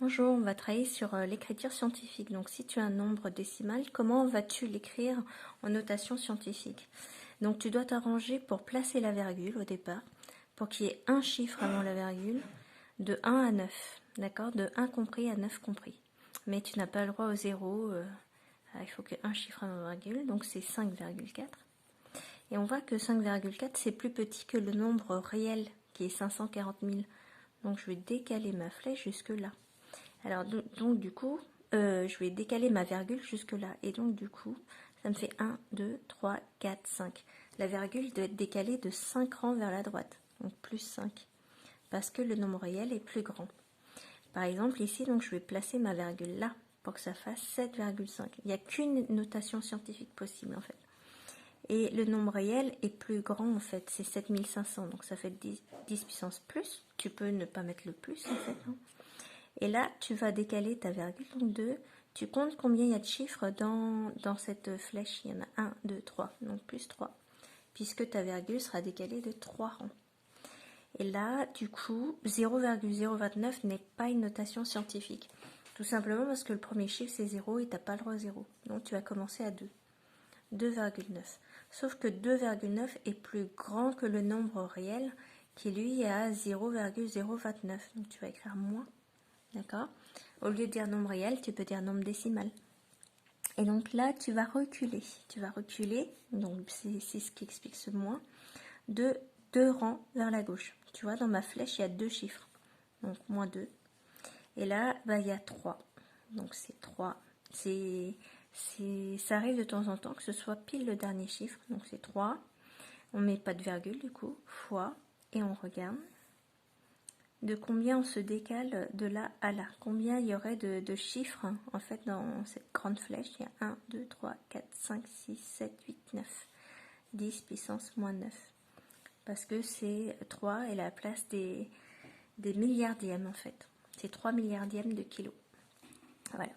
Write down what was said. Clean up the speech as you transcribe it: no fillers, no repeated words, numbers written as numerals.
Bonjour, on va travailler sur l'écriture scientifique. Donc si tu as un nombre décimal, comment vas-tu l'écrire en notation scientifique? Donc tu dois t'arranger pour placer la virgule au départ, pour qu'il y ait un chiffre avant la virgule, de 1 à 9, d'accord? De 1 compris à 9 compris. Mais tu n'as pas le droit au 0, il faut qu'un chiffre avant la virgule, donc c'est 5,4. Et on voit que 5,4 c'est plus petit que le nombre réel qui est 540 000. Donc je vais décaler ma flèche jusque là. Alors donc du coup, je vais décaler ma virgule jusque là. Et donc du coup, ça me fait 1, 2, 3, 4, 5. La virgule doit être décalée de 5 rangs vers la droite. Donc plus 5. Parce que le nombre réel est plus grand. Par exemple ici, donc je vais placer ma virgule là pour que ça fasse 7,5. Il n'y a qu'une notation scientifique possible en fait. Et le nombre réel est plus grand en fait, c'est 7500. Donc ça fait 10 puissance plus. Tu peux ne pas mettre le plus en fait. Hein. Et là, tu vas décaler ta virgule, donc 2. Tu comptes combien il y a de chiffres dans cette flèche. Il y en a 1, 2, 3, donc plus 3. Puisque ta virgule sera décalée de 3 rangs. Et là, du coup, 0,029 n'est pas une notation scientifique. Tout simplement parce que le premier chiffre, c'est 0 et tu n'as pas le droit à 0. Donc tu vas commencer à 2. 2,9. Sauf que 2,9 est plus grand que le nombre réel qui, lui, est à 0,029. Donc tu vas écrire moins. D'accord? Au lieu de dire nombre réel, tu peux dire nombre décimal. Et donc là, tu vas reculer. Tu vas reculer, donc c'est ce qui explique ce moins, de 2 rangs vers la gauche. Tu vois, dans ma flèche, il y a 2 chiffres. Donc moins 2. Et là, bah, il y a 3. Donc c'est 3. Ça arrive de temps en temps que ce soit pile le dernier chiffre. Donc c'est 3. On ne met pas de virgule du coup, fois. Et on regarde de combien on se décale de là à là. Combien il y aurait de chiffres en fait dans cette grande flèche. Il y a 1, 2, 3, 4, 5, 6, 7, 8, 9. 10 puissance moins 9. Parce que c'est 3 et la place des milliardièmes en fait. C'est 3 milliardièmes de kilos. Voilà.